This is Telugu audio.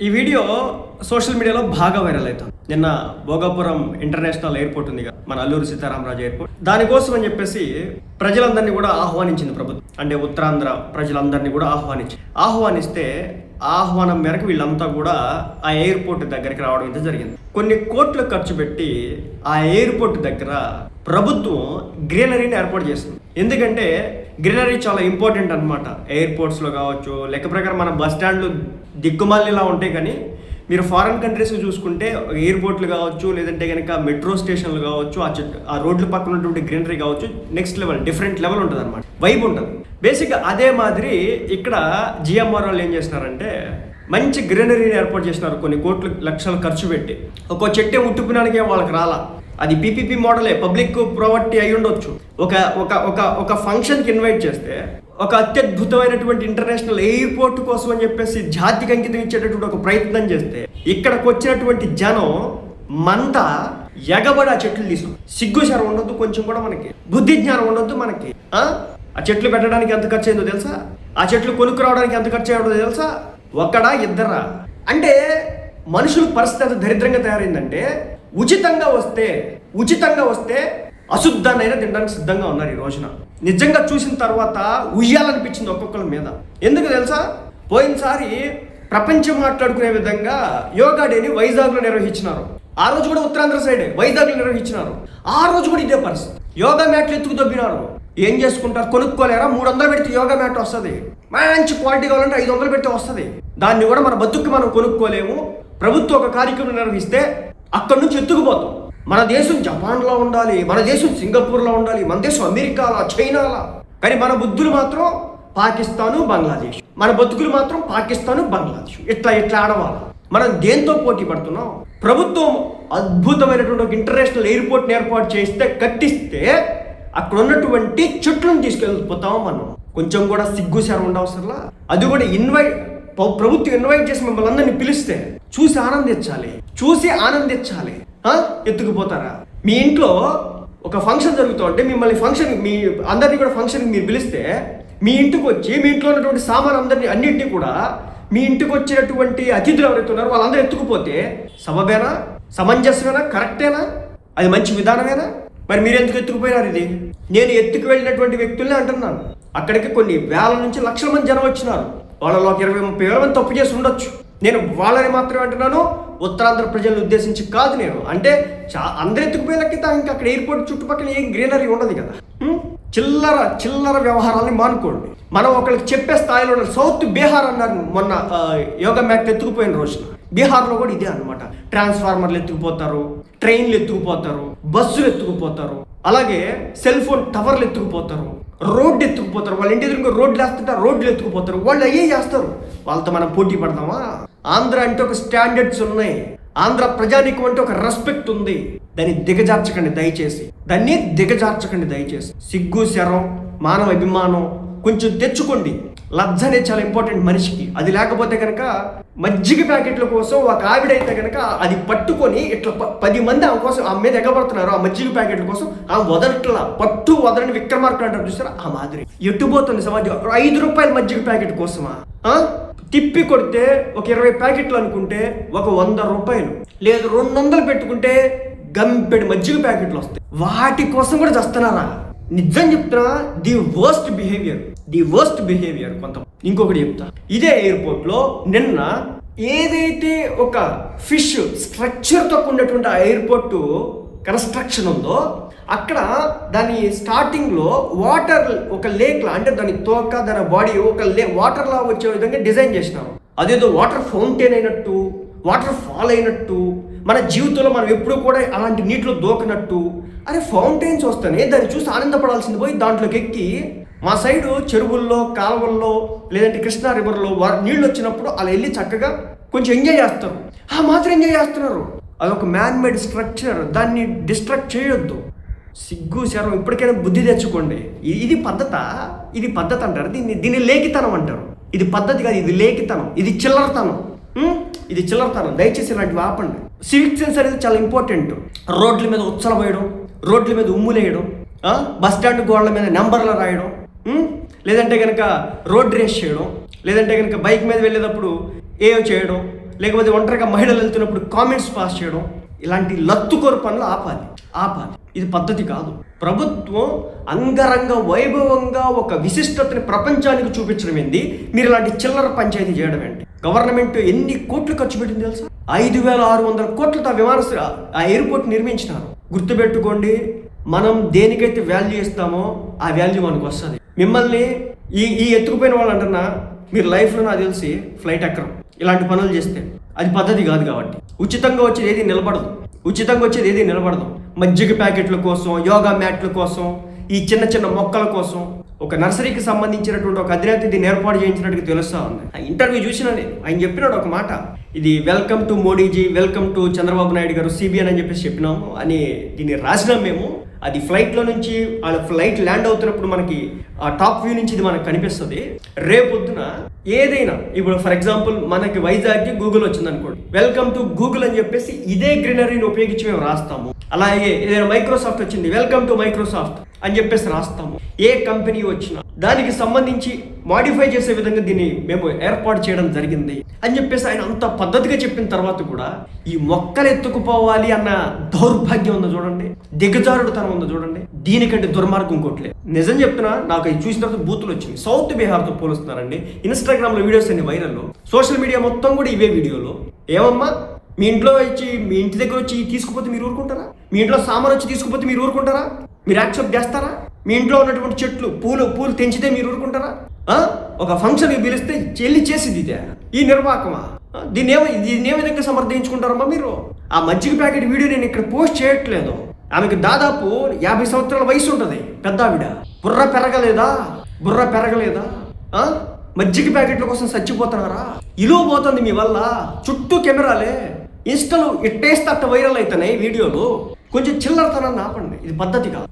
ఈ వీడియో సోషల్ మీడియాలో బాగా వైరల్ అవుతుంది. నిన్న భోగాపురం ఇంటర్నేషనల్ ఎయిర్పోర్ట్ ఉంది కదా, మన అల్లూరి సీతారామరాజు ఎయిర్పోర్ట్. దానికోసం అని చెప్పేసి ప్రజలందరినీ కూడా ఆహ్వానించింది ప్రభుత్వం. అంటే ఉత్తరాంధ్ర ప్రజలందరినీ కూడా ఆహ్వానిస్తే ఆహ్వానం మేరకు వీళ్ళంతా కూడా ఆ ఎయిర్పోర్ట్ దగ్గరికి రావడం అయితే జరిగింది. కొన్ని కోట్లు ఖర్చు పెట్టి ఆ ఎయిర్పోర్ట్ దగ్గర ప్రభుత్వం గ్రీనరీని ఏర్పాటు చేసింది. ఎందుకంటే గ్రీనరీ చాలా ఇంపార్టెంట్ అనమాట. ఎయిర్పోర్ట్స్లో కావచ్చు, లెక్క ప్రకారం మన బస్ స్టాండ్లు దిక్కుమాలిలా ఉంటాయి, కానీ మీరు ఫారిన్ కంట్రీస్కి చూసుకుంటే ఎయిర్పోర్ట్లు కావచ్చు, లేదంటే కనుక మెట్రో స్టేషన్లు కావచ్చు, ఆ రోడ్ల పక్కన ఉన్నటువంటి గ్రీనరీ కావచ్చు, నెక్స్ట్ లెవెల్, డిఫరెంట్ లెవెల్ ఉంటుంది అనమాట, వైబ్ ఉంటుంది. బేసిక్గా అదే మాదిరి ఇక్కడ జిఎంఆర్ వాళ్ళు ఏం చేసినారంటే మంచి గ్రీనరీని ఏర్పాటు చేసినారు. కొన్ని కోట్లు లక్షలు ఖర్చు పెట్టి ఒక్కో చెట్టే ముట్టుకున్నానికే వాళ్ళకి రాలా. అది పీపీపీ మోడలే, పబ్లిక్ ప్రాపర్టీ అయి ఉండొచ్చు. ఒక ఫంక్షన్కి ఇన్వైట్ చేస్తే ఒక అత్యద్భుతమైనటువంటి ఇంటర్నేషనల్ ఎయిర్పోర్ట్ కోసం అని చెప్పేసి జాతికి అంకితం ఇచ్చేటటువంటి ఒక ప్రయత్నం చేస్తే ఇక్కడికి వచ్చినటువంటి జనం మంతా ఎగబడి ఆ చెట్లు తీసుకుని, సిగ్గుశరం ఉండొద్దు కొంచెం కూడా, మనకి బుద్ధి జ్ఞానం ఉండొద్దు మనకి. ఆ చెట్లు పెట్టడానికి ఎంత ఖర్చు అయిందో తెలుసా? ఆ చెట్లు కొనుక్కు రావడానికి ఎంత ఖర్చు అయ్యిందో తెలుసా? ఒకడా ఇద్దరా? అంటే మనుషుల పరిస్థితి ఎంత దరిద్రంగా తయారైందంటే ఉచితంగా వస్తే అశుద్ధాన్నైనా తినడానికి సిద్ధంగా ఉన్నారు ఈ రోజున. నిజంగా చూసిన తర్వాత ఉయ్యాలనిపించింది ఒక్కొక్కరి మీద. ఎందుకు తెలుసా? పోయినసారి ప్రపంచం మాట్లాడుకునే విధంగా యోగా డేని వైజాగ్లో నిర్వహించినారు. ఆ రోజు కూడా ఉత్తరాంధ్ర సైడే వైజాగ్లో నిర్వహించినారు. ఆ రోజు కూడా ఇదే పరిస్థితి. యోగా మ్యాట్లు ఎత్తుకు దొబ్బినారు. ఏం చేసుకుంటారు? కొనుక్కోలేరా? 300 పెడితే యోగా మ్యాట్ వస్తుంది. మంచి క్వాలిటీ కావాలంటే 500 పెడితే వస్తుంది. దాన్ని కూడా మన బతుక్కి మనం కొనుక్కోలేము. ప్రభుత్వం ఒక కార్యక్రమం నిర్వహిస్తే అక్కడి నుంచి ఎత్తుకుపోతాం. మన దేశం జపాన్లో ఉండాలి, మన దేశం సింగపూర్లో ఉండాలి, మన దేశం అమెరికాలా, చైనాలా. కానీ మన బుద్ధులు మాత్రం పాకిస్తాను, బంగ్లాదేశ్. మన బతుకులు మాత్రం పాకిస్తాను, బంగ్లాదేశ్. ఇట్లా ఆడవాళ్ళ. మనం దేంతో పోటీ పడుతున్నాం? ప్రభుత్వం అద్భుతమైనటువంటి ఒక ఇంటర్నేషనల్ ఎయిర్పోర్ట్ని ఏర్పాటు చేస్తే, కట్టిస్తే అక్కడ ఉన్నటువంటి చెట్లను తీసుకెళ్ళిపోతాం మనం. కొంచెం కూడా సిగ్గుశారం ఉండవసరలా. అది కూడా ప్రభుత్వం ఇన్వైట్ చేసి మిమ్మల్ని అందరినీ పిలిస్తే చూసి ఆనందించాలి. ఎత్తుకుపోతారా? మీ ఇంట్లో ఒక ఫంక్షన్ జరుగుతూ ఉంటే మిమ్మల్ని మీ అందరినీ కూడా ఫంక్షన్కి మీరు పిలిస్తే మీ ఇంటికి వచ్చి మీ ఇంట్లో ఉన్నటువంటి సామాన్ అన్నింటినీ కూడా మీ ఇంటికి వచ్చినటువంటి అతిథులు ఎవరైతే ఉన్నారో వాళ్ళందరూ ఎత్తుకుపోతే సబబేనా? సమంజసమేనా? కరెక్టేనా? అది మంచి విధానమేనా? మరి మీరు ఎందుకు ఎత్తుకుపోయినారు? ఇది నేను ఎత్తుకు వెళ్ళినటువంటి వ్యక్తుల్ని అంటున్నాను. అక్కడికి కొన్ని వేల నుంచి లక్షల మంది జనం వచ్చినారు. వాళ్ళలో 20-30 వేల మంది తప్పు చేసి ఉండొచ్చు. నేను వాళ్ళని మాత్రమే అంటున్నాను, ఉత్తరాంధ్ర ప్రజలను ఉద్దేశించి కాదు. నేను అంటే అందరూ ఎత్తుకుపోయేలకితే ఇంకా అక్కడ ఎయిర్పోర్ట్ చుట్టుపక్కల ఏం గ్రీనరీ ఉండదు కదా. చిల్లర వ్యవహారాలని మానుకోండి. మనం ఒకరికి చెప్పే స్థాయిలో ఉన్న సౌత్ బీహార్ అన్నారు మొన్న యోగా మ్యాట్ ఎత్తుకుపోయిన రోజున. బీహార్లో కూడా ఇదే అనమాట. ట్రాన్స్ఫార్మర్లు ఎత్తుకుపోతారు, ట్రైన్లు ఎత్తుకుపోతారు, బస్సులు ఎత్తుకుపోతారు, అలాగే సెల్ ఫోన్ టవర్లు ఎత్తుకుపోతారు, రోడ్డు ఎత్తుకుపోతారు. వాళ్ళ ఇంటి ఎదురుగా రోడ్లు వేస్తుంటే రోడ్లు ఎత్తుకుపోతారు. వాళ్ళు అయ్యే చేస్తారు. వాళ్ళతో మనం పోటీ పడతామా? ఆంధ్ర అంటే ఒక స్టాండర్డ్స్ ఉన్నాయి. ఆంధ్ర ప్రజానీకం అంటే ఒక రెస్పెక్ట్ ఉంది. దాన్ని దిగజార్చకండి దయచేసి. సిగ్గు శరం, మానవ అభిమానం కొంచెం తెచ్చుకోండి. లజ్జ అనేది చాలా ఇంపార్టెంట్ మనిషికి. అది లేకపోతే కనుక మజ్జిగ ప్యాకెట్ల కోసం ఒక ఆవిడైతే కనుక అది పట్టుకొని ఇట్లా 10 మంది ఆమె కోసం ఆమె మీద ఎగబడుతున్నారు. ఆ మజ్జిగ ప్యాకెట్ల కోసం ఆమె వదలని విక్రమార్కులు అంటారు చూసారా? ఆ మాదిరి ఎట్టుపోతుంది సమాజం. 5 రూపాయల మజ్జిగ ప్యాకెట్ కోసమా? తిప్పి కొడితే ఒక 20 ప్యాకెట్లు అనుకుంటే ఒక 100 రూపాయలు, లేదు 200 పెట్టుకుంటే గంపెడు మజ్జిగ ప్యాకెట్లు వస్తాయి. వాటి కోసం కూడా చేస్తున్నారా? నిజం చెప్తున్నా, ది వర్స్ట్ బిహేవియర్ కొంత. ఇంకొకటి చెప్తా, ఇదే ఎయిర్పోర్ట్ లో నిన్న ఏదైతే ఒక ఫిష్ స్ట్రక్చర్ తో ఉన్నటువంటి ఆ ఎయిర్పోర్ట్ కన్స్ట్రక్షన్ ఉందో, అక్కడ దాని స్టార్టింగ్ లో వాటర్ ఒక లేక్ లా, అంటే దాని తోక, దాని బాడీ ఒక వాటర్ లా వచ్చే విధంగా డిజైన్ చేసినారు. అదేదో వాటర్ ఫౌంటైన్ అయినట్టు, వాటర్ ఫాల్ అయినట్టు, మన జీవితంలో మనం ఎప్పుడూ కూడా అలాంటి నీటిలో దూకినట్టు. అరే ఫౌంటైన్స్ వస్తానే దాన్ని చూసి ఆనందపడాల్సింది పోయి దాంట్లోకి ఎక్కి, మా సైడు చెరువుల్లో, కాలువల్లో, లేదంటే కృష్ణా రివర్లో నీళ్ళు వచ్చినప్పుడు అలా వెళ్ళి చక్కగా కొంచెం ఎంజాయ్ చేస్తారు. ఆ మాత్రం ఎంజాయ్ చేస్తున్నారు. అదొక మ్యాన్ మేడ్ స్ట్రక్చర్, దాన్ని డిస్ట్రాక్ట్ చేయొద్దు. సిగ్గు శరం, ఇప్పటికైనా బుద్ధి తెచ్చుకోండి. ఇది పద్ధత అంటారు. దీన్ని లేఖితనం అంటారు. ఇది పద్ధతి కాదు, ఇది లేఖితనం, ఇది చిల్లరతనం. దయచేసి ఇలాంటివి ఆపండి. సివిక్ సెన్స్ అనేది చాలా ఇంపార్టెంట్. రోడ్ల మీద ఉచ్చల పోయడం, రోడ్ల మీద ఉమ్ములేయడం, బస్ స్టాండ్ గోడల మీద నెంబర్లు రాయడం, లేదంటే కనుక రోడ్ రేస్ చేయడం, లేదంటే కనుక బైక్ మీద వెళ్ళేటప్పుడు ఏవో చేయడం, లేకపోతే ఒంటరిగా మహిళలు వెళ్తున్నప్పుడు కామెంట్స్ పాస్ చేయడం, ఇలాంటి లత్తుకోరు పనులు ఆపాలి. ఇది పద్ధతి కాదు. ప్రభుత్వం అంగరంగ వైభవంగా ఒక విశిష్టతని ప్రపంచానికి చూపించడం ఏంది, మీరు ఇలాంటి చిల్లర పంచాయతీ చేయడం ఏంటి? గవర్నమెంట్ ఎన్ని కోట్లు ఖర్చు పెట్టింది తెలుసా? 5,600 కోట్లతో ఆ ఎయిర్పోర్ట్ నిర్మించినారు. గుర్తుపెట్టుకోండి, మనం దేనికైతే వాల్యూ ఇస్తామో ఆ వాల్యూ మనకు వస్తుంది. మిమ్మల్ని ఈ ఎత్తుకుపోయిన వాళ్ళు అంటున్నా, మీరు లైఫ్లో నాకు తెలిసి ఫ్లైట్ ఎక్కడం ఇలాంటి పనులు చేస్తే అది పద్ధతి కాదు. కాబట్టి ఉచితంగా వచ్చేది ఏది నిలబడదు. మజ్జిగ ప్యాకెట్ల కోసం, యోగా మ్యాట్ల కోసం, ఈ చిన్న చిన్న మొక్కల కోసం ఒక నర్సరీకి సంబంధించినటువంటి ఒక అధినేత దీన్ని ఏర్పాటు చేయించినట్టుగా తెలుస్తా ఉంది. ఆ ఇంటర్వ్యూ చూసినా నేను, ఆయన చెప్పినాడు ఒక మాట, ఇది welcome to Modiji, welcome to Chandrababu Naidu గారు, సిబిఎన్ అని చెప్పేసి చెప్పినాము అని దీన్ని రాసినాం మేము. అది ఫ్లైట్లో నుంచి వాళ్ళ ఫ్లైట్ ల్యాండ్ అవుతున్నప్పుడు మనకి ఆ టాప్ వ్యూ నుంచి ఇది మనకు కనిపిస్తుంది. రేపొద్దున ఏదైనా, ఇప్పుడు ఫర్ ఎగ్జాంపుల్ మనకి వైజాగ్కి గూగుల్ వచ్చింది అనుకోండి, వెల్కమ్ టు గూగుల్ అని చెప్పేసి ఇదే గ్రీనరీని ఉపయోగించి మేము రాస్తాము. అలాగే ఏదైనా మైక్రోసాఫ్ట్ వచ్చింది, వెల్కమ్ టు మైక్రోసాఫ్ట్ అని చెప్పేసి రాస్తాము. ఏ కంపెనీ వచ్చినా దానికి సంబంధించి మాడిఫై చేసే విధంగా దీన్ని మేము ఏర్పాటు చేయడం జరిగింది అని చెప్పేసి ఆయన అంత పద్ధతిగా చెప్పిన తర్వాత కూడా ఈ మొక్కలు ఎత్తుకుపోవాలి అన్న దౌర్భాగ్యం ఉందో చూడండి, దిగజారుడుతనం ఉందో చూడండి. దీనికంటే దుర్మార్గం ఇంకోట్లేదు. నిజం చెప్తున్నా, నాకు ఇది చూసిన తర్వాత బూతులు వచ్చింది. సౌత్ బీహార్తో పోలుస్తున్నారండి. ఇన్స్టాగ్రామ్లో వీడియోస్ అన్ని వైరల్, సోషల్ మీడియా మొత్తం కూడా ఇవే వీడియోలు. ఏమమ్మా, మీ ఇంటి దగ్గర వచ్చి తీసుకుపోతే మీరు ఊరుకుంటారా? మీ ఇంట్లో సామాన్ వచ్చి తీసుకుపోతే మీరు ఊరుకుంటారా? మీరు యాక్సెప్ట్ చేస్తారా? మీ ఇంట్లో ఉన్నటువంటి చెట్లు పూలు తెంచితే మీరు ఊరుకుంటారా? ఒక ఫంక్షన్కి పిలిస్తే చెల్లి చేసింది ఇదే ఈ నిర్వాహకమా? దీన్ని ఏ విధంగా సమర్థించుకుంటారమ్మా మీరు? ఆ మజ్జిగ ప్యాకెట్ వీడియో నేను ఇక్కడ పోస్ట్ చేయట్లేదు. ఆమెకి దాదాపు 50 సంవత్సరాల వయసు ఉంటుంది, పెద్ద ఆవిడ. బుర్ర పెరగలేదా? మజ్జిగ ప్యాకెట్ల కోసం చచ్చిపోతున్నారా? ఇలువ పోతుంది మీ వల్ల. చుట్టూ కెమెరాలే, ఇన్స్టాలో ఇట్టేస్తే అట్ట వైరల్ అవుతున్నాయి వీడియోలు. కొంచెం చిల్లరతనాన్ని ఆపండి. ఇది పద్ధతి కాదు.